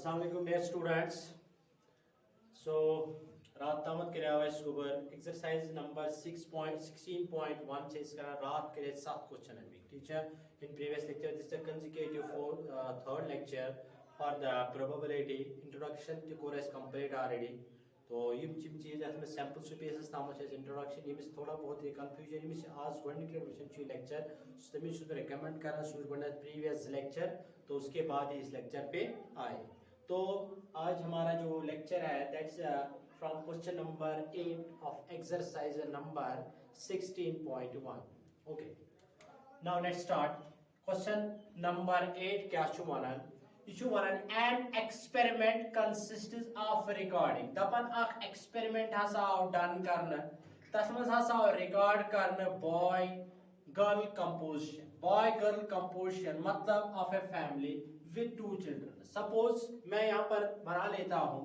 Assalamualaikum dear students. So रात तामत करे आवाज सुबर एक्सरसाइज नंबर 6.16.1 से इसका रात करे 7 क्वेश्चन है ठीक है. In previous lecture this is the consecutive for third lecture for the probability introduction to course complete already. तो यम चीज अथ में सैंपल स्पेसेस नाम इंट्रोडक्शन यमिस थोड़ा बहुत ये कंफ्यूजन यमिस आज गोडनिक वचन लेक्चर तमिस रिकमेंड करना सु प्रीवियस लेक्चर तो उसके बाद ही इस लेक्चर पे आए. तो आज हमारा जो लेक्चर है that's from question number 8 of exercise number 16.1. Okay now let's start. Question number 8 क्या छु वनान an experiment consists of recording दपन अख experiment हसा आव डन करना तस मज हसा आव रिकॉर्ड करना boy girl composition मतलब of a family with 2 children. Suppose मैं यहाँ पर बना लेता हूँ.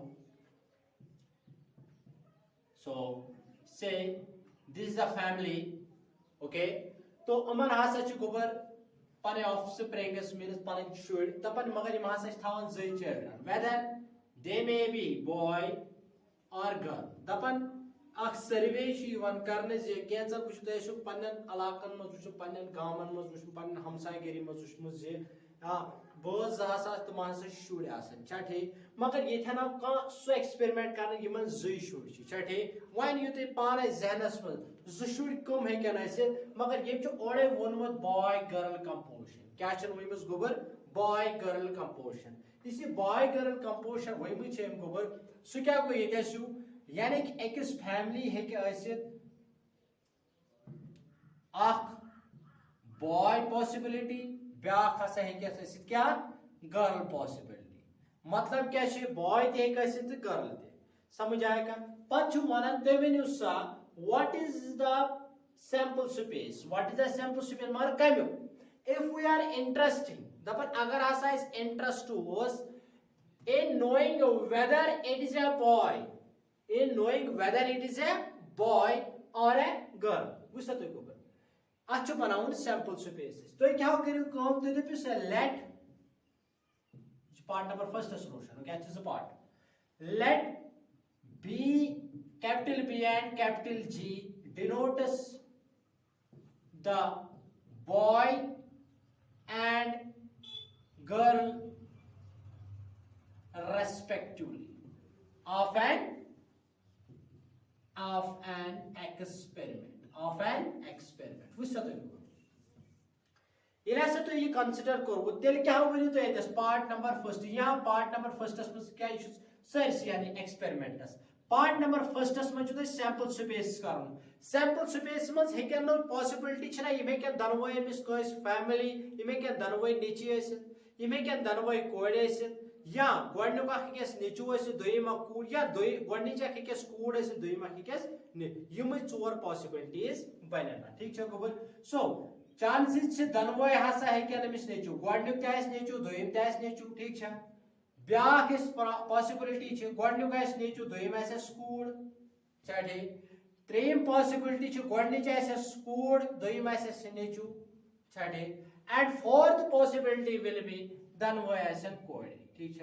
So say this is a family. Okay तो अमन हसा छु गोबर pane offsprings means pane should tapan magar im hasa thawan zai children whether they may be boy or girl dapan ak survey shi wan karne je kenza kuch to eshu pannen alakan maz wuch pannen gaman maz wuch pannen hamsay geri maz wuch maz je boz hasa tman sa should asan chathi magar yethana ka so experiment karne yiman zai should chi chathi when you te pane zehnas maz zu should kom he kan aise magar ye chu ode wonmut boy girl composition क्या चन वइमस गोबर boy girl composition. इसी boy girl composition वइमु छ हम गोबर सु क्या को ये कैसु यानी कि एकस फैमिली है कि आसित अख boy possibility ब्याख हसा है कि आसित क्या girl possibility. मतलब क्या छ boy ते एक आसित girl ते समझ आएगा. पछु वनन ते वेन्यु सा what is the sample space मगर कम्यो if we are interesting dapat agar asa is interest to us in knowing whether it is a boy or a girl gusta to gober achu banaun sample spaces to kya kariu काम to दे से let part number first solution okay this is a part let b capital B and capital G denotes the boy and girl respectively of an experiment वुसा तो इला से तो ये consider करो तेल क्या हो बनी तो ये पार्ट नंबर फर्स्ट यहाँ पार्ट नंबर फर्स्ट में क्या इशू सर्च यानी एक्सपेरिमेंटस पार्ट नंबर फर्स्टस में जो सैंपल स्पेस करन सैंपल स्पेस में हेकन नो पॉसिबिलिटी छना यमे के दनवय मिस कोइस फैमिली यमे के दनवय नेची आस यमे के दनवय कोड आस या गोडनु का केस नेचू आस दोयमा कूड या दोय गोडनी चा केस कूड आस दोयमा केस ने यम चोर पॉसिबिलिटीज बनना ठीक छ गोबर. सो चांसेस छ दनवय हसा हेकन मिस नेचू गोडनु तास नेचू दोयम तास नेचू ठीक छ ब्याख इस पॉसिबिलिटी छ गोडनु का नेचू दोयम आस कूड चाटे त्रेम पॉसिबिलिटी छ गोडनी चा आस कूड दोयम आस नेचू चाटे and fourth possibility will be दनवय आस कोड ठीक छ.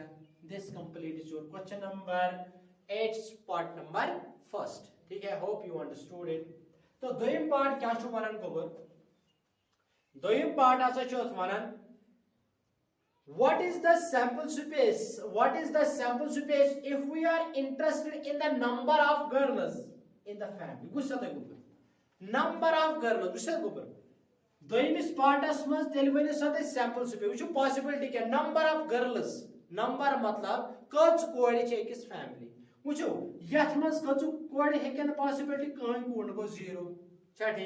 This complete is your question number 8 part number first ठीक है. Hope you understood it. तो दोयम पार्ट क्या छ वनन गोबर दोयम पार्ट आसा छ वनन what is the sample space if we are interested in the number of girls in the family gusa ta gober number of girls gusa gober doimis partas mas telvani sate sample space which possibility ke number of girls number matlab kach kodi che ekis family wucho yath mas kach kodi heken possibility kain kod go 0 chate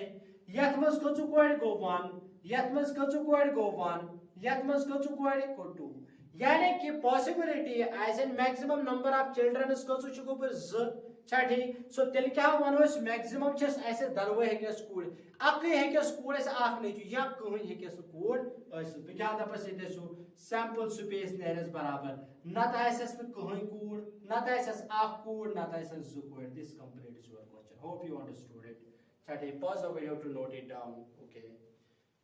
yath mas kach kodi go 1 yath mas kach kodi go 1 यात मस कछु code को 2 यानी कि possibility as an maximum number of children इस कछु छु गोबर ज छठी सो तेल क्या वनोस मैक्सिमम छस ऐसे दनवे है के स्कूल अके है के स्कूल ऐसे आख नहीं या कहीं है के स्कूल ऐसे पे क्या द परसेंटेज सु सैंपल स्पेस नेरस बराबर न त ऐसे कहीं कूड न त ऐसे आख कूड न त ऐसे ज कूड. This complete is your question. Hope you understood it. छठी pause the video to note it down. Okay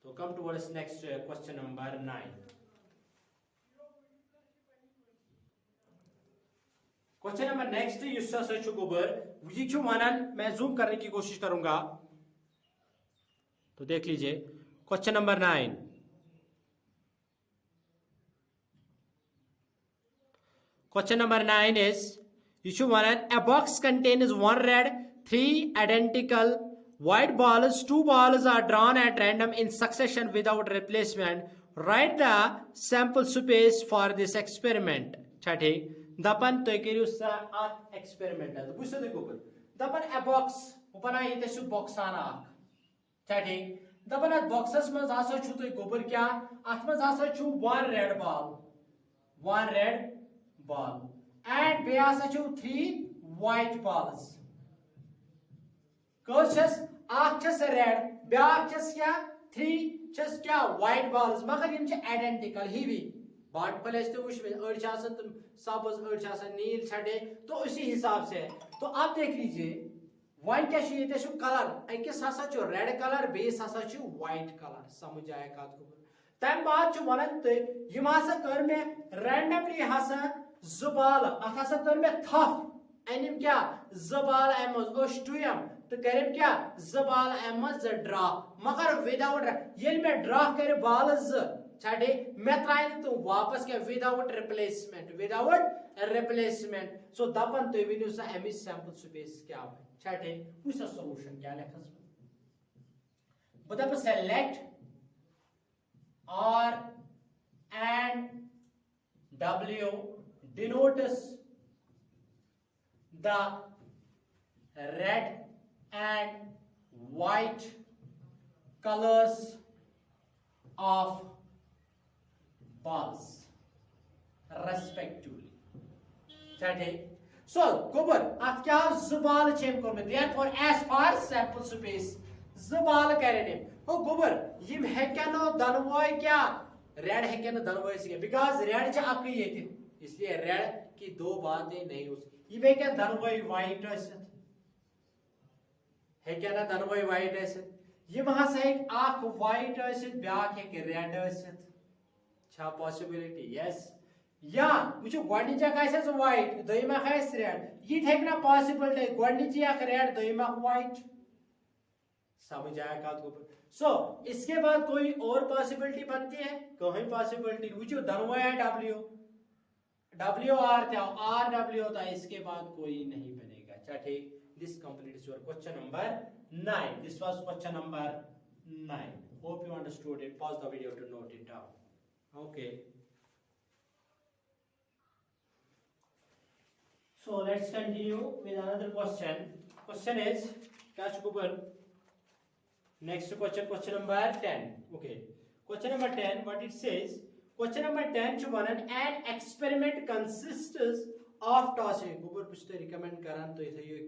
तो come towards next question number 9. Question number next युस गोबर ये वनान मैं जूम करने की कोशिश करूंगा तो देख लीजिए question number 9 question number 9 is you वनान a box contains one red 3 identical white balls 2 balls are drawn at random in succession without replacement write the sample space for this experiment ठीक दपन तुम करू सा एक्सपेरिमेंट वो गोबर दपन a box बना ये बॉक्सान ठीक दपन अत बॉक्सस मज तुम गोबर क्या अत मज वन रेड बॉल एंड बे 3 वाइट बॉल्स कस रेड ब्यास क्या 3 क्या वाइट बॉल्स मगर ये आइडेंटिकल हिवी बाटफल तुम सब्ज नील छठे तो उसी हिसाब से तो आप देख लीजिए वन क्या कलर अकिस हसा रेड कलर बेस हसा वाइट कलर समझ आया कत तम बाद वन तुम हसा कर मे रैंडमली हसा जुबाल अत हसा कर मे थफ अनिम क्या जुबाल अम टुयम तो करम क्या जुबाल अम ड्रा मगर विदाउट ये मे ड्रा कर बाल छे मे त्राय तो वापस क्या विदाउट रिप्लेसमेंट सो दपन तुम वन सा अमिच सैंपल स्पेस क्या छे वो सोलूशन क्या लिखस बह दप select R and W denotes the red and white colors of balls respectively. So, gobar at क्या जुबाल चेम कोरमे therefore as far sample space जुबाल करेने ओ गोबर यम हेकनो दनवय क्या रेड हेकनो दनवय से बिकॉज़ रेड छ अक ये इसलिए रेड की दो बातें नहीं हो ये बे क्या दनवय वाइट असित हेकना दनवय वाइट असित यम हसा एक आख वाइट असित ब्याक हेक रेड असित छा पॉसिबिलिटी यस या वो गोडनिच आस वाइट दयमा आस रेड ये हेकना पॉसिबिलिटी गोडनिच अख रेड दयमा वाइट समझ आया कत सो इसके बाद कोई और पॉसिबिलिटी बनती है कोई पॉसिबिलिटी वो दनवय डब्ल्यू आर डब्ल्यू होता है इसके बाद कोई नहीं बनेगा अच्छा ठीक this completes your question number 9 this was question number 9 hope you understood it pause the video to note it down okay so let's continue with another question is catch Google next question number 10 okay question number 10 what it says question number 10 one an experiment consists of tossing Google कुछ तो recommend करन तो ये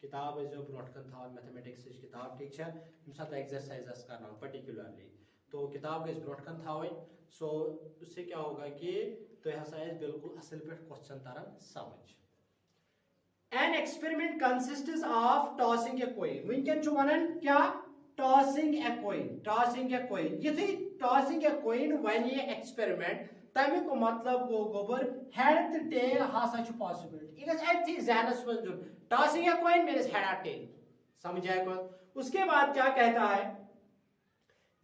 किताब है जो broad कन था mathematics की किताब ठीक है हम साथ एक्सरसाइजेस करना पर्टिकुलरली तो किताब के ब्रॉड कन था सो उससे क्या होगा कि तो हसा बिल्कुल असल पे क्वेश्चन तरन समझ an experiment consists of tossing a coin winken छु वनन क्या tossing a coin यदि tossing a coin वन ये experiment तमे को मतलब गो गोबर head to tail हासा छु possibility इगस एथि जहनस मन जो tossing a coin means head or tail समझ आया कौन उसके बाद क्या कहता है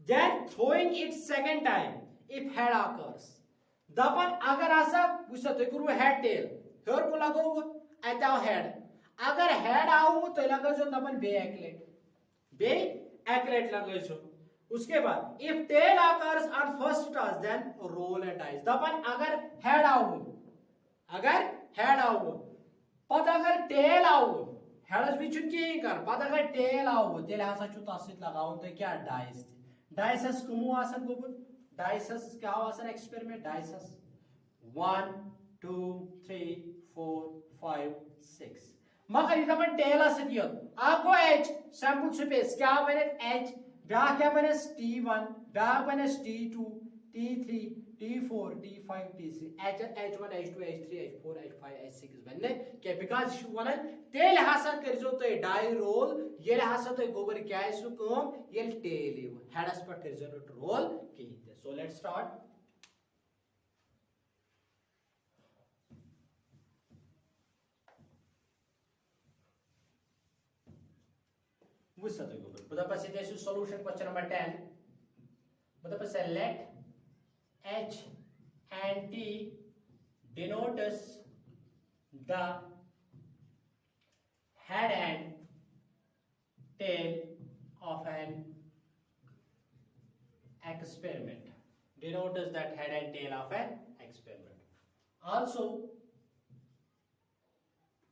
then throwing it second time if head occurs दपन अगर आसा गुस्सा तो करू head tail हर को लगो अताव हेड अगर हेड आऊ तो लगा जो दपन बे एक्लेट लगा जो उसके बाद if tail occurs on first toss then roll a dice दपन अगर हेड आऊ पता अगर टेल आऊ हेडस भी चुन के कर पता अगर टेल आऊ तेल हसा छु तसित लगाउन तो क्या डाइसस कुमु आसन गोबु डाइसस क्या आसन एक्सपेरिमेंट डाइसस 1 2 3 4 5 6 मगर इधर पर टेल आसन यो आपको एच सैंपल स्पेस क्या बने एच ब्या क्या बने t1 ब्या बने t2 t3 t4 t5 t6 h1 h2 h3 h4 h5 h6 बने क्या बिकॉज़ वन टेल हसा करजो तो डाई रोल ये हसा तो गोबर क्या है सु कम ये टेल हेडस पर करजो रोल की सो लेट्स स्टार्ट बुझ सकते हो बता पास ये सॉल्यूशन क्वेश्चन नंबर 10 बता पास let H and T denotes the head and tail of an experiment. Denotes that head and tail of an experiment. Also,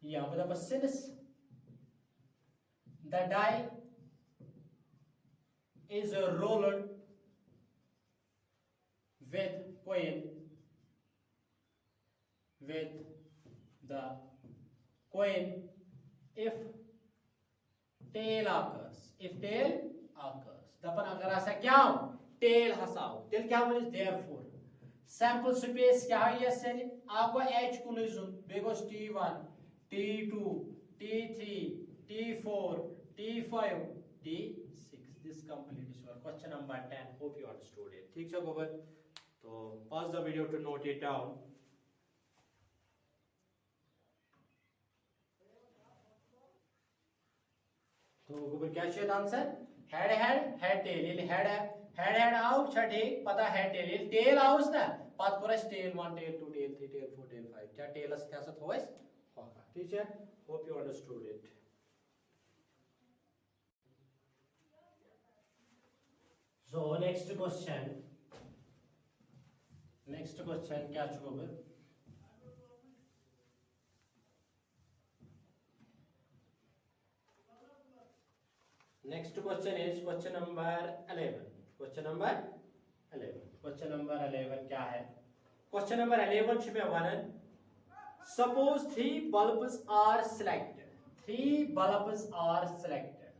yeah, but since the die is rolled with coin, with the coin, if tail occurs, दपन अगर ऐसा क्या हो tell Hasao tell क्या बनिस therefore sample space क्या है ये cell आपको h कुन जुन बेगोस t1 t2 t3 t4 t5 t6 this completes your question number 10 hope you understood it ठीक है गोबर तो pause the video to note it down तो गोबर क्या चाहिए आंसर हेड टेल ये हेड आओ छठे पता हेड टेल ये टेल आओस ना पत कोरस tail 1 tail 2 tail 3 tail 4 tail 5 क्या टेलस क्या सा थोस होगा ठीक है hope you understood it so next question क्या छु गोबर Next question is question number 11. Question number 11 क्या है? Question number 11 छु में वनन Suppose 3 bulbs are selected. 3 bulbs are selected.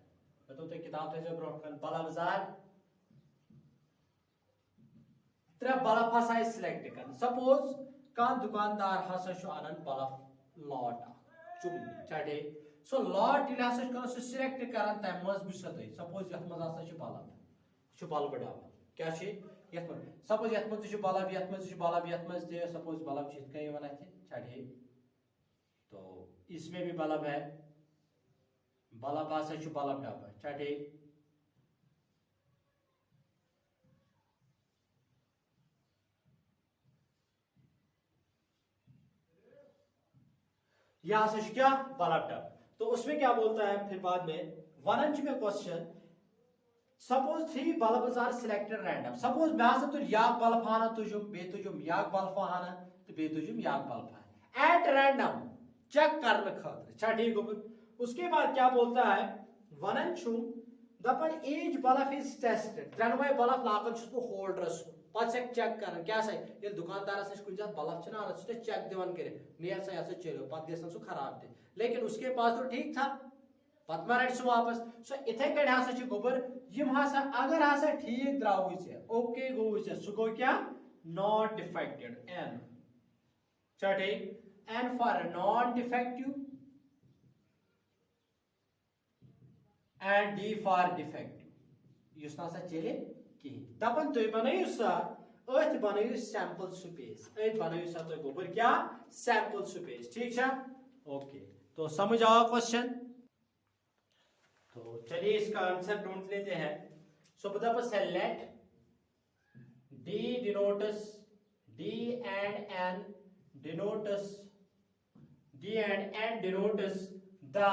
तो किताब थे जो ब्रॉडकन bulbs are 3 bulb हसा select कर. Suppose कान दुकानदार हसा छु अनन bulb lot चुमनी चढ़े सो लॉट इल हसा करो सो सिलेक्ट करन तम मज बुसतै सपोज यत मज आसा छ बल्ब डाबा क्या छ यत मज सपोज यत मज छ बल्ब यत मज ते सपोज बल्ब छ कहीं वना थे छड़े तो इसमें भी बल्ब है बल्ब आसा छ बल्ब डाबा छड़े यहां से क्या बल्ब डाबा तो उसमें क्या बोलता है फिर बाद में वनंच में question suppose 3 bulbs are selected random suppose मैं हसा तुझ याक बल्ब हाना तुझुम बे तुझुम याक बल्ब हाना तो बे तुझुम याक बल्ब हाना एट रैंडम चेक करने खातिर अच्छा ठीक हो उसके बाद क्या बोलता है वनंचुम दपन एज बल्ब इज टेस्टेड त्रनवे बल्ब लागन छु होल्डरस पत से चेक कर क्या से ये दुकानदार से कुछ जात बल्ब छना आना से चेक दिवन करे नियर से ऐसे चलो पत गेसन सु खराब थे लेकिन उसके पास तो ठीक था पत मारट सु वापस सो इथे कड हसा छ गोबर यम हसा अगर हसा ठीक द्राव छ ओके गो छ सु गो क्या नॉट डिफेक्टेड एन चटे N for non defective and D for defective युस ना सा चले की दपन तो बनायु सा अथ बनायु सैंपल स्पेस अथ बनायु सा तो गोबर क्या सैंपल स्पेस ठीक है ओके तो समझ आओ क्वेश्चन तो चलिए इसका आंसर ढूंढ लेते हैं सो बता पर let D denotes D and N denotes the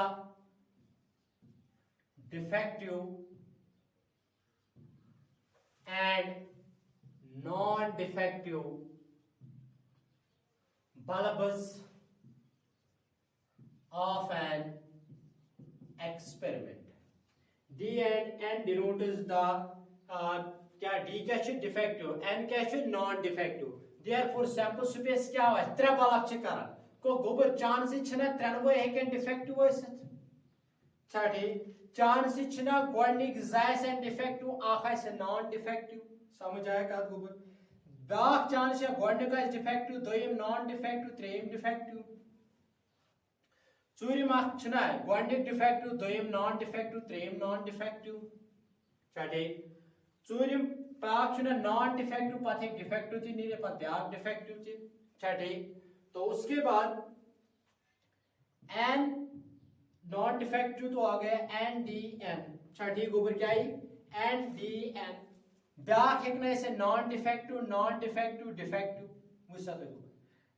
defective and non-defective bulbs of an experiment. D and N denotes the क्या D क्या छ defective, N क्या छ non-defective. Therefore sample space क्या हो त्रे बल्ब छ करन को गोबर चांस छना त्रेनवे हेकन defective ٲسِتھ छाठी चांस छना गोडनिक जायस एंड डिफेक्टिव आखास नॉन डिफेक्टिव समझ आया कत गोबर बाक चांस या गोडनिक आस डिफेक्टिव दोयम नॉन डिफेक्टिव त्रेयम डिफेक्टिव चूरिम आख छना गोडनिक डिफेक्टिव दोयम नॉन डिफेक्टिव त्रेयम नॉन डिफेक्टिव छाठी चूरिम पाक छना नॉन डिफेक्टिव पथ एक डिफेक्टिव थी नीरे पथ ब्याक डिफेक्टिव थी छाठी तो उसके बाद एन नॉन डिफेक्टिव तो आ गया एन डी एन अच्छा ठीक गोबर क्या आई NDN ब्याख हेक ना नॉन डिफेक्टिव डिफेक्टिव वो सा तो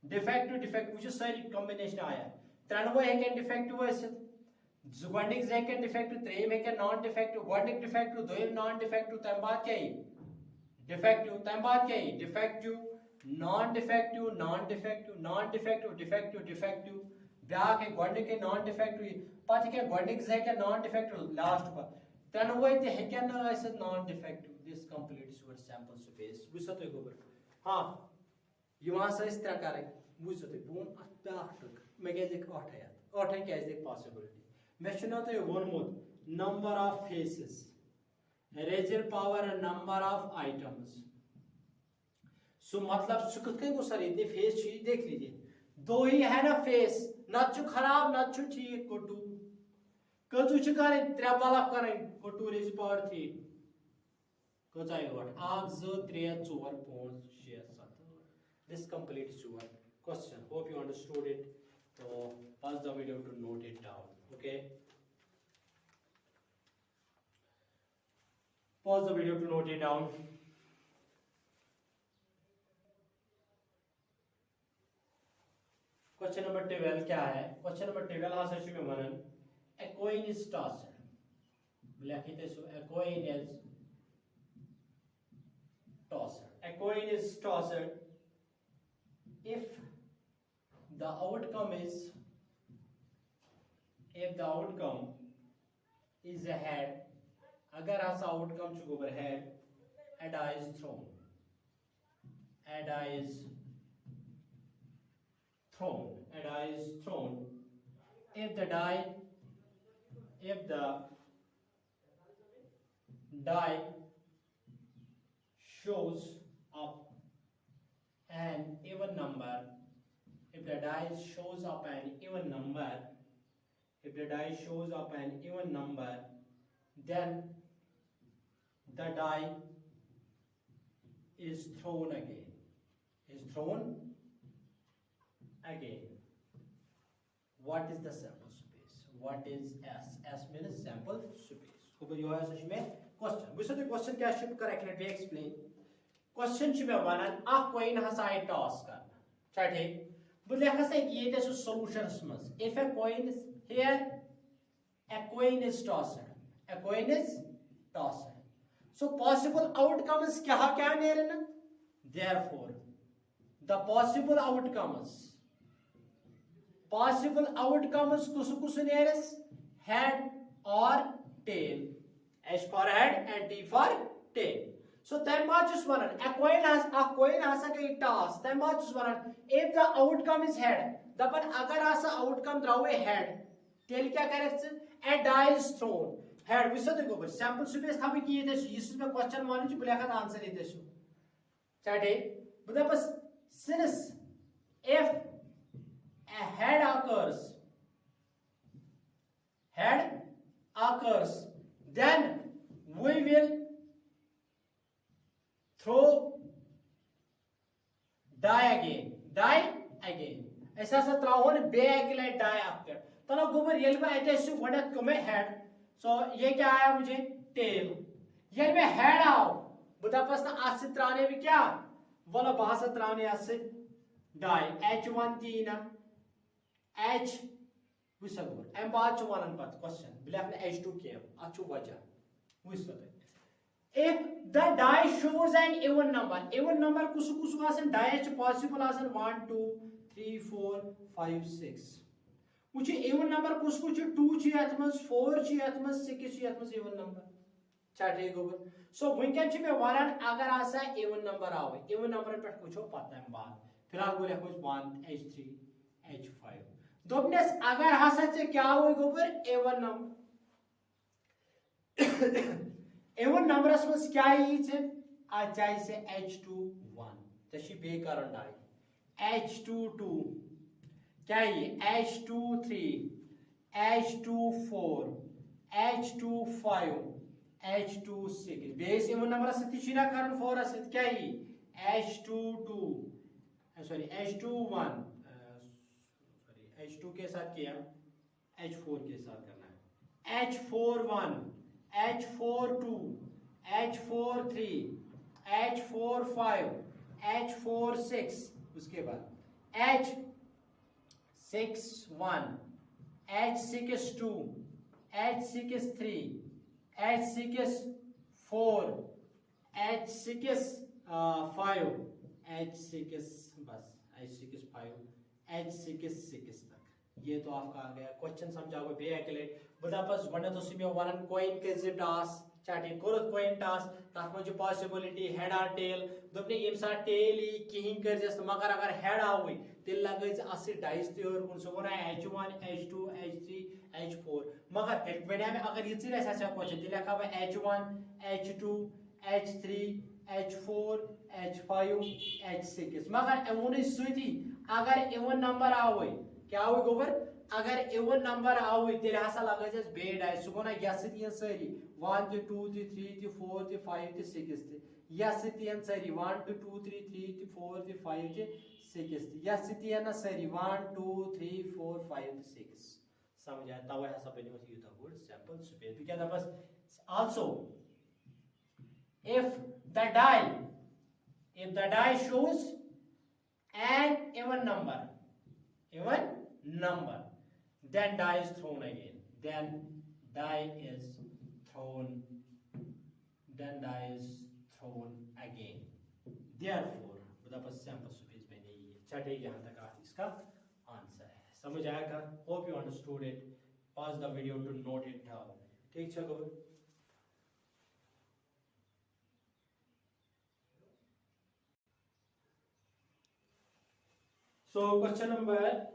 डिफेक्टिव वो सारी कॉम्बिनेशन आया त्रोवे हेकन डिफेक्टिव गोडनिक हेकन डिफेक्टिव त्रेम हेकन नॉन डिफेक्टिव गोडनिक डिफेक्टिव दोयम नॉन डिफेक्टिव तम बाद क्या डिफेक्टिव तम बाद क्या डिफेक्टिव नॉन डिफेक्टिव डिफेक्टिव ब्याख है गोडनिक है नॉन डिफेक्टिव पत के गोडनिक हेकन नॉन डिफेक्टिव लास्ट पर त्रोवे ते हेकन non defective this completes your sample space वो तो गोबर हां यहां से इस तरह करें वो तो बोन ब्याख टक मैं क्या देख 8 है 8 क्या देख पॉसिबिलिटी मैं चुना तो वोनमुत number of faces raised power number of items so मतलब सु कत गो सर इतने फेस देख लीजिए दो ही है ना फेस नत खराब नत ठीक कोटू कजु कर 3 बल्ब कर कोटू रेजर पावर 3 कचा vote 1 2 3 4 5 6 7 this completes your question hope you understood it so pause the video to note it down okay pause the video to note it down question number 12 क्या है question number 12 हां सच में वनन a coin is tossed लिखिते so a coin is tossed if the outcome is a head agar asa outcome chu over head a die is thrown if the die shows up an even number if the die shows up an even number then the die is thrown again what is the sample space what is s means sample space ऊपर यो है सच में question वैसे तो question क्या है correct let me explain question छु में वनन आ coin हसा आई टॉस करना अच्छा ठीक बु लेखा से ये ते सॉल्यूशंस मस if a coin is here a coin is tossed so possible outcomes क्या नेरन therefore the possible outcomes कुस नेरस head or tail h for head and t for tail so then much is one a coin has a toss then much is one if the outcome is head dapan agar asa outcome drawe head tail kya करे a die is thrown head विसद को sample space था कि ये इसमें question मान जो बुलाया था आंसर ये देशो चाटे बता बस since if a head occurs then we will throw die again ऐसा सा त्रावन बैक ले die after तना गोबर येल में ऐसे सु वडत को में head so ये क्या आया मुझे tail येल में head आओ बुदापस ना आसित त्राने भी क्या वाला भाषा त्राने आसित die h1 तीना h विसगोर एम बात चुवालन पत क्वेश्चन ब्लैक ने h2 किया अच्छु वजह विसगोर if the die shows an even number kusu asan die possible asan 1 2 3 4 5 6 which even number kuch 2 chi atmas 4 chi atmas 6 chi atmas even number chatte gober so winken chi me waran agar asa even number aave even number pe kucho pata hai baat फिलहाल बोले कुछ 1 h3 h5 दोपनेस अगर asa che kya hoy gober even number even numbers was क्या ही है आज चाहे से h21 तशी बे कारण डाई h22 क्या ये h23 h24 h25 h26 base even number से तीसरा कारण 4 से क्या ही h22 sorry h21 sorry h2 के साथ किया h4 के साथ करना है h41 H4 2, H4 3, H4 5, H4 6, उसके बाद H6 1, H6 2, H6 3, H6 4, H6 5, H6 बस H6 5, H6 6 तक। ये तो आपका आ गया क्वेश्चन समझाओ बे अकेले बदा बस गने तो सिमे वनन कोइन के जे टास चाटे कोरत कोइन टास तथ में पॉसिबिलिटी हेड और टेल दोपने यम सा टेल ही किहिन कर जस मगर अगर हेड आवे तेल लगज असि डाइस ते और कुन सो ना H1 H2 H3 H4 मगर वने में अगर ये चिर ऐसा क्वेश्चन दिला का H1 H2 H3 H4 H5 H6 मगर एवोन सुती अगर एवन नंबर आवे क्या आवे गोबर अगर एवन नंबर आवे तेरे हसा लगज बे डाइस सो ना यस तीन सारी 1 2 3 3 4 5 6 यस तीन सारी 1 2 3 3 4 5 6 यस तीन सारी 1 2 3 4 5 6 समझ आया तवे हसा बनियो यूता गुड सैंपल स्पेस भी क्या था बस also if the die shows an even number then die is thrown again then die is thrown again therefore बस सैंपल स्पेस में नहीं है छठे यहाँ तक आप इसका आंसर है समझ आया का hope you understood it pause the video to note it down ठीक है गोबर So question number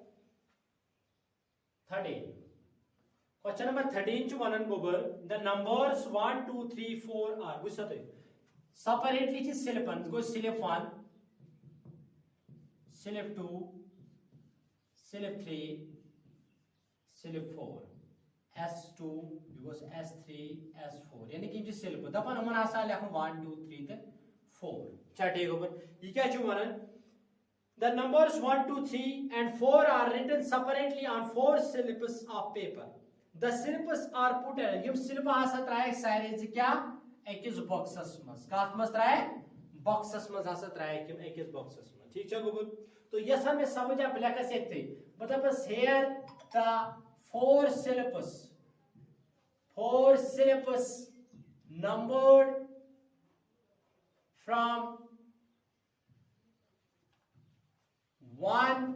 13. Question number 13 one gober the numbers 1 2 3 4 are gusate separately is silip go silip 1 silip 2 silip 3 silip 4 S2 because S3 S4 यानी कि जिस silip दपन हमन आसा लेखन 1 2 3 ते 4 चाटे गोबर ये क्या छु वनन The numbers 1, 2, 3 and 4 are written separately on 4 slips of paper. The slips are put yum slip hasa traye sare kya ekis boxes mas kath mas traye boxes mas hasa traye kim ekis boxes mas theek cha gobul to yes hame samajha black as ekte matlab bas here the 4 slips numbered from 1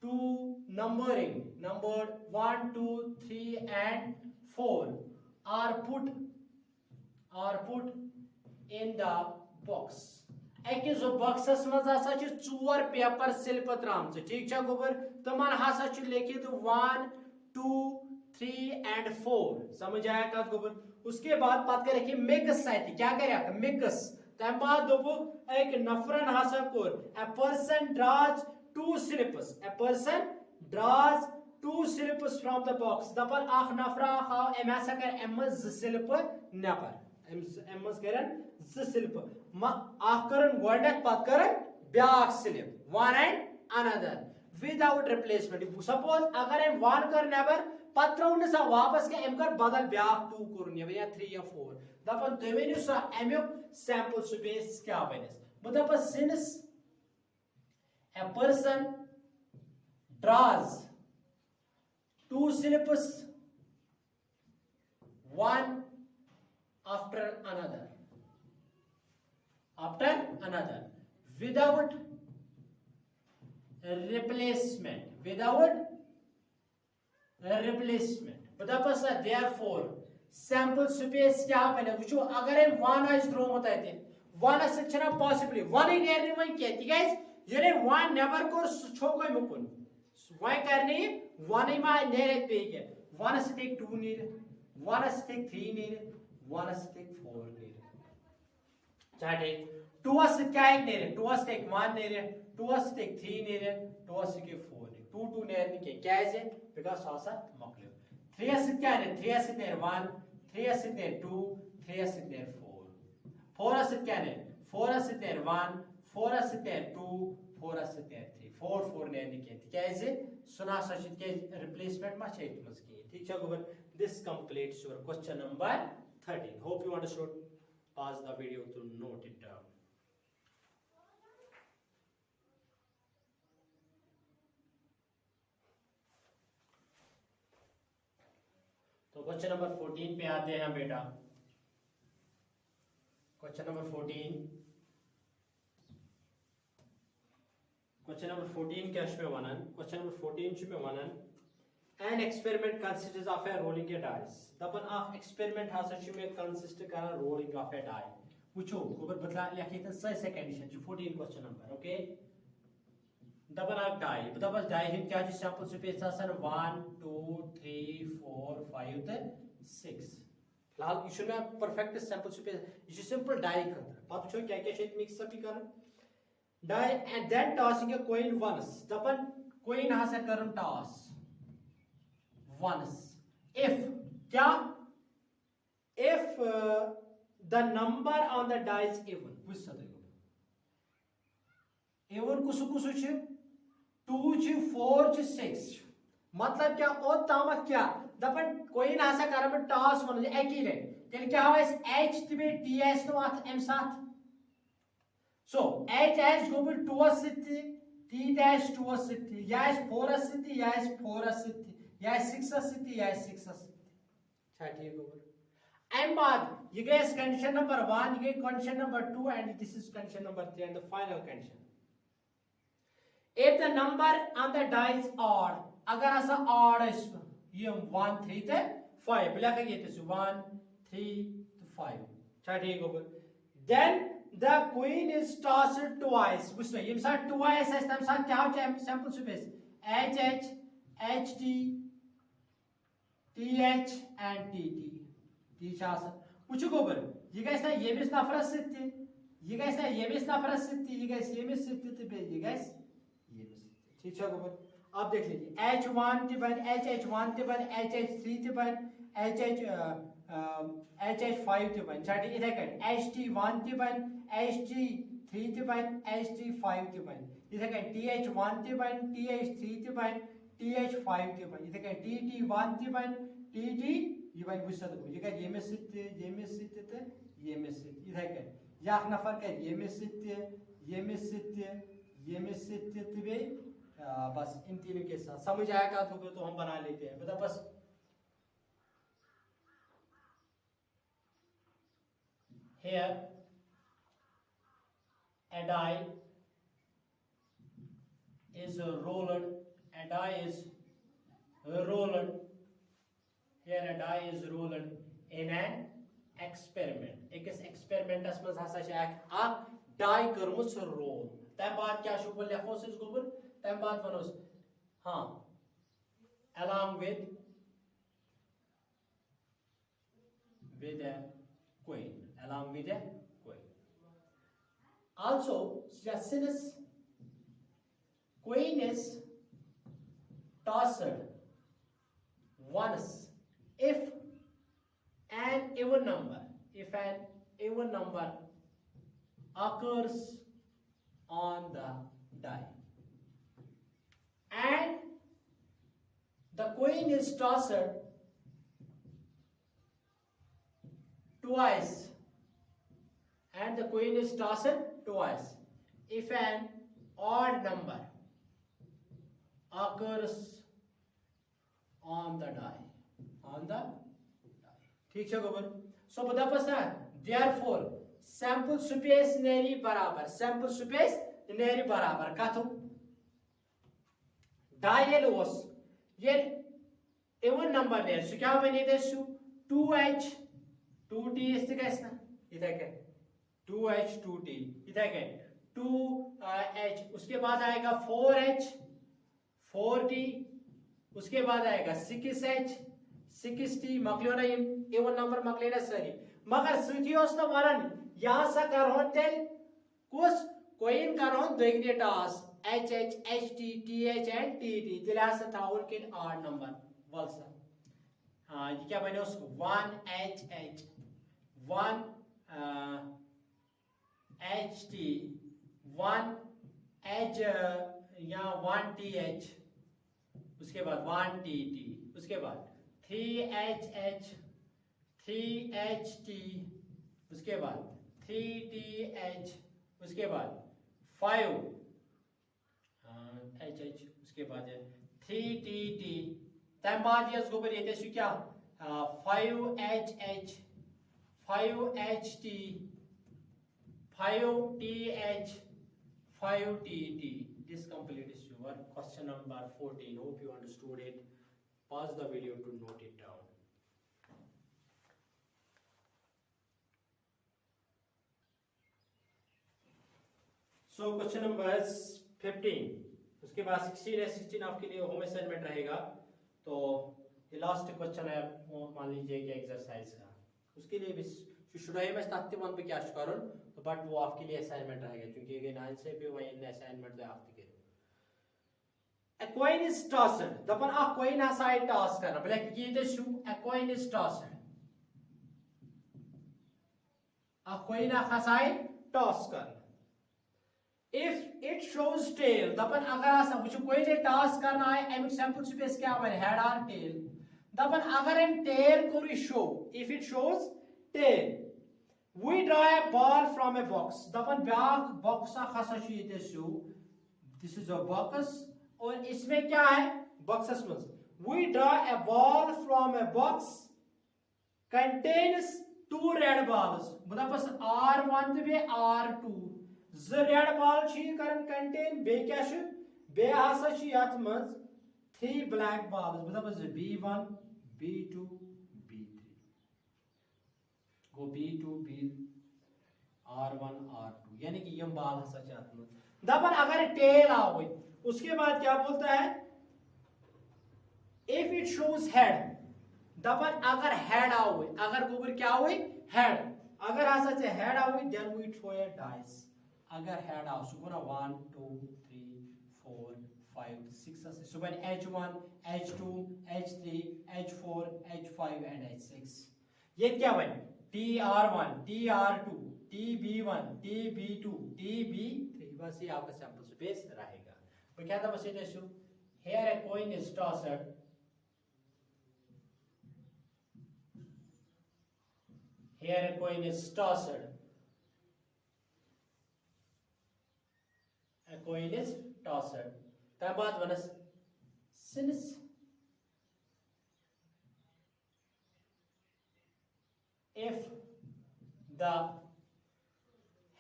to numbered 1 2 3 and 4 are put in the box ekis boxes maz hasa ch 4 paper slip tram theek cha gobar taman hasa ch lekhit 1 2 3 and 4 समझ आया का गोबर उसके बाद बात करें कि mix site क्या करे मिक्स तम बाद दोपु एक नफरन हसा कोर a person draws 2 slips from the box दपर आख नफरा खाओ एम हसा कर एम 2 स्लिप नफर एम करन 2 स्लिप आख करन गोडक पत करन ब्याक slip one and another without replacement suppose अगर एम 1 कर नफर पत्रौन सा वापस के एम कर बदल ब्याक 2 कर या 3 या 4 दपन तुम सा अमुक सैंपल स्पेस क्या बनस मतलब since a person draws 2 slips one after another without replacement मतलब therefore सैंपल स्पेस क्या बने वो अगर हम 1 आज द्रोमुत आते 1 सना पॉसिबली 1 नेरने वन क्या तिगाज ये 1 नेबर कोर छोको मुकुन वह करने 1 मा नेरे पे के 1 से 2 नेरे 1 से 3 नेरे 1 से 4 नेरे चाटे 2 से क्या एक नेरे 2 से 1 नेरे 2 से 3 नेरे 2 से 4 नेरे 2 2 नेरने के क्या है बिकॉज़ सासा मकले 3 से क्या है 3 से नेरे 1 3 से नेर 2 3 से नेर 4 से क्या है 4 से नेर 1 4 से नेर 2 4 से नेर 3 4 4 नेर के क्या है सुना सचित के रिप्लेसमेंट मा छै मस की ठीक छ गोबर This completes your question number 13. Hope you understood. Pause the video to note it down. तो क्वेश्चन नंबर 14 पे आते हैं बेटा। क्वेश्चन नंबर 14 क्या पे वनन? क्वेश्चन नंबर 14 पे वनन an experiment consists of a rolling a dice. दपन आफ experiment हासा छु में consist करा rolling of a die. वुचो गोबर बदला लिखित से कंडीशन छु 14 क्वेश्चन नंबर ओके। दपन आफ die दपन die हिन क्या छु सैंपल स्पेस आसन 1 2 3 4 5 ते 6 फिलहाल ये छु में परफेक्ट सैंपल स्पेस ये सिंपल die खतर पत छु क्या क्या छु मिक्स अप कर die and then tossing a coin once. दपन coin हासा करम toss once if क्या if the number on the die is even which even कुछ कुछ 2 4 6 मतलब क्या ओ तामत क्या दपन कोई ना सा करम टॉस वन एकीले तेल क्या हो इस h तबे ts नो अथ एम साथ so h go with 2 city t dash 2 city या इस 4 सिटी या इस 4 सिटी या 6 सिटी या 6 सिटी अच्छा ठीक होगा एम बाद ये गए कंडीशन नंबर 1 ये गए condition number 2 and this is condition number 3 and the final condition if the number on the die is odd अगर ऐसा odd है ये 1 3 ते 5 बिला का ये तो 1 3 to 5 अच्छा ठीक होगा then the queen is tossed twice बुझो ये साथ twice है तब साथ क्या हो sample space h h h t th and tt T शासन पूछो गोबर ये कैसा ये भी नफरत सिद्धि ये कैसा ये भी नफरत सिद्धि ये कैसे ये भी सिद्धि तो बे ये कैसे ये भी ठीक है गोबर आप देख लीजिए h1 ते बन h1 ते बन h3 ते बन h5 ते बन छाटी इधर कर ht1 ते बन ht3 ते बन ht5 ते बन इधर कर th1 ते बन th3 ते बन th5 ते बन इधर कर tt1 ते बन tt ये भाई गुस्सा तो ये क्या ये में सिद्ध थे ये में सिद्ध थे ये में सिद्ध इधर क्या या नफर का ये में सिद्ध थे ये में सिद्ध थे ये में सिद्ध थे वे बस इन तीनों के साथ समझ आएगा तो हम बना लेते हैं बता बस here a die is rolled a die is rolled here a die is rolled in an experiment एक एक्सपेरिमेंटस में हसा छ एक die करमुस रोल तम बाद क्या छु बोल लिखोस इस गोबर तम बाद वनोस हां along with a coin along with a coin also since coin is tossed once if an even number occurs on the die and the coin is tossed twice if an odd number occurs on the die ठीक है गोबर सो बता पसा therefore sample space नेरी बराबर कथु die ये loss ये even number ने सो क्या बने दे सो 2h 2t इस कैसे ना इधर के 2h 2t इधर के 2h उसके बाद आएगा 4h 4t उसके बाद आएगा 6h 60 मकलियोना इवन नंबर मकलेना सरी मगर सुथियोस न वरन यहाँ सा करहोन तेल कुछ coin करहोन Dogne toss h h h t t h and t t तिला सा थाउर के 8 नंबर वलसा हाँ ये क्या बने उसको 1 h h 1 h t 1 h यहाँ 1 t h उसके बाद 1 t t उसके बाद 3HH 3HT, उसके बाद 3TH, उसके बाद 5HH, उसके बाद है 3TT, तम बाद यस गोबर ये क्या 5HH 5HT 5TH 5TT. This completes your question number 14. Hope you understood it. Pause the video to note it down. So question number 15. उसके बाद 16 है, 16 आपके लिए होम असाइनमेंट रहेगा। तो ये लास्ट क्वेश्चन है, मान लीजिए कि एक्सरसाइज का, उसके लिए भी शुडाई में ताकते वन पे क्या करूं, तो बट वो आपके लिए असाइनमेंट रहेगा क्योंकि ये नाइन से भी वही असाइनमेंट दे आप के। A coin is tossed. दपन आ coin हसा टॉस करना, भले कि ये शू a coin is tossed. आ coin हसा टॉस करना। If it shows tail, दपन अगर आसा वो कोई ने टॉस करना है, एम सैंपल स्पेस क्या वन हेड और टेल। दपन अगर इन टेल को show, if it shows tail, we draw a ball from a box. दपन ब्याक बॉक्स हसा छु ये शो, this is a box, और इसमें क्या है बॉक्सस में, we draw a ball from a box contains two red balls, मतलब बस R1 तो बे R2, ज रेड बॉल छी करन कंटेन, बे क्या छु बे हसा छु यात मज 3 ब्लैक बॉल्स, मतलब बस B1 B2 B3 गो B2 B R1 R2, यानी कि यम बॉल हसा छु यात मज। दपन अगर टेल आओ उसके बाद क्या बोलता है, इफ इट शोज हेड, दपन अगर हेड आओ, अगर गोबर क्या हो हेड, अगर हसा से हेड आओ then we throw a dice. अगर हेड आओ सुबह 1 2 3 4 5 6 से सुबह H1 H2 H3 H4 H5 and H6, ये क्या बन TR1 TR2 TB1 TB2 TB3, बस ये आपका सैंपल स्पेस रहेगा। वो क्या था बस ये show, here a coin is tossed, here a coin is tossed, a coin is tossed, तब बात बनस since if the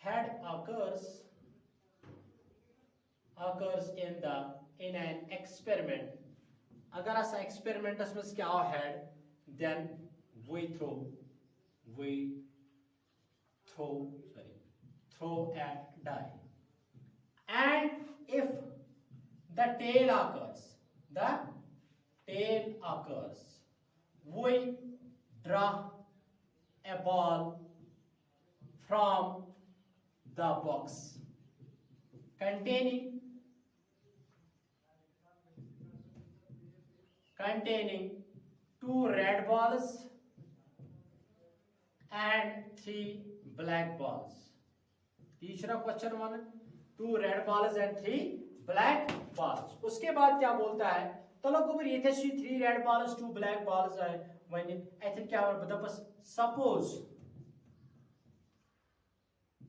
head occurs in an experiment, अगर ऐसा experiment में क्या हो head, then we throw a die, and if the tail occurs, we draw a ball from the box containing 2 red balls and 3 black balls. तीसरा question one 2 red balls and 3 black balls. उसके बाद क्या बोलता है, तो लोग ऊपर ये थे 3 red balls 2 black balls है, वही ऐसे क्या हो बता बस suppose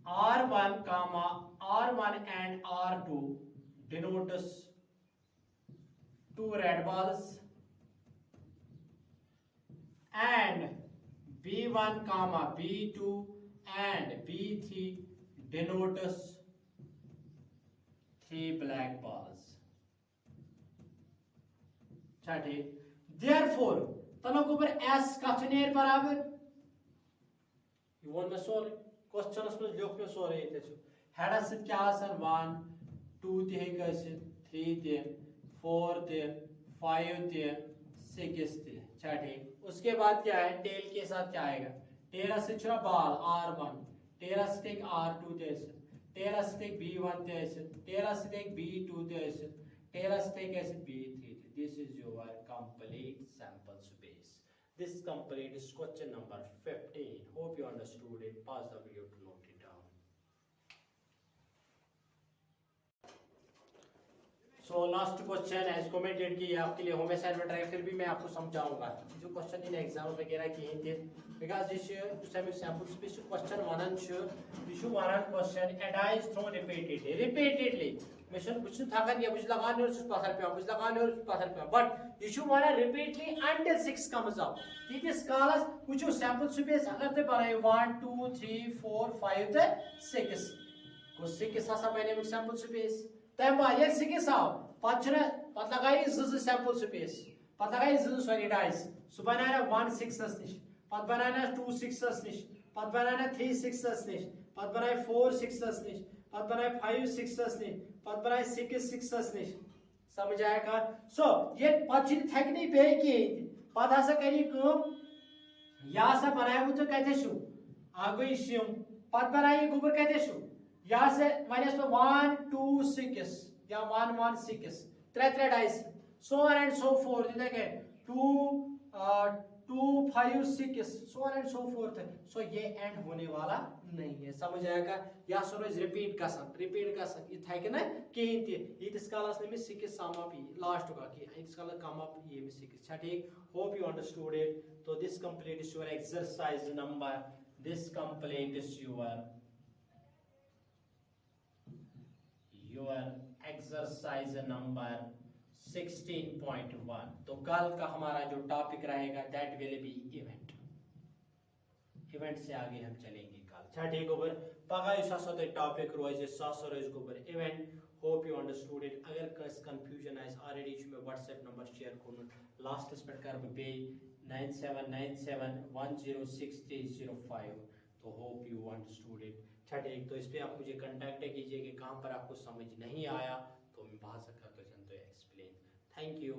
R1 and R2 denotes 2 red balls and B1 B2 and B3 denotes 3 black balls. ठीक, therefore तनो ऊपर S कथनेर बराबर वन में सोरे क्वेश्चन में लिख में सोरे ये छु हेडस से क्या आसन 1 2 ते है कैसे 3 ते 4 ते 5 ते 6 ते, ठीक। उसके बाद क्या है टेल के साथ क्या आएगा, टेल से छुरा बॉल R1, टेल से R2 ते, टेल से B1 ते, टेल से B2 ते, टेल से B3 ते। This is your complete sample space. This completes question number 15. Hope you understood it. Pause the video to note it down. So last question as commented कि आपके लिए home assignment रहेगा, फिर भी मैं आपको समझाऊंगा जो क्वेश्चन इन एग्जाम वगैरह कहीं थे बिकॉज ये सैम्पल स्पेस क्वेश्चन वनान यह वनान question and I is throw repeatedly मैं थकान या मुझे लगाने और पत्थर पे मुझे लगाने और पत्थर पे बट यह वनान रिपीटली अंटिल 6 कम्स आउट तीस कालस वो सैम्पल स्पेस अगर तुम बनाओ 1 2 3 4 5 तो 6 गो 6 हसा बने सैम्पल स्पेस तम बाद ये 6 आव पत लगाई 2 सैम्पल स्पेस पत लगाई 2 सॉरी डाइस सह बनाना 1 6 निश पत बनाना 2 6 निश पत बनाना 3 6 निश पत बनाए 4 6 निश पत बनाए 5 6 निश पत बनाए 6 6 निश समझ आया का सो ये पत थकनी पे कहीं पत हसा करी यह हसा बनाया तो कत गई शिम पत बनाई गोबर कत यहाँ से माइनस 1 2 6 या 1 1 6 3 dice so on and so forth देखें 2 2 5 6 so on and so forth so ये एंड होने वाला नहीं है समझ आएगा या सो रिपीट का सन ये था कि ना कहीं ते इस कालस में 6 सम अप लास्ट का कि इस काल कम अप ये में 6 अच्छा ठीक होप यू अंडरस्टूड इट तो this complete is your exercise number this complete is your exercise number 16.1 तो कल का हमारा जो टॉपिक रहेगा दैट विल बी इवेंट से आगे हम चलेंगे कल अच्छा ठीक गोबर पगह टॉपिक रोज रोज गोबर event hope you understood it अगर कस कंफ्यूजन आस ऑलरेडी मैं व्हाट्सएप नंबर शेयर कर लास्टस पे कर बे 9797106305 तो होप यू अंडरस्टूड इट अच्छा ठीक तो इस पर आप मुझे कांटेक्ट कीजिए कि कहाँ पर आपको समझ नहीं आया तो मैं भाषा करते एक्सप्लेन थैंक यू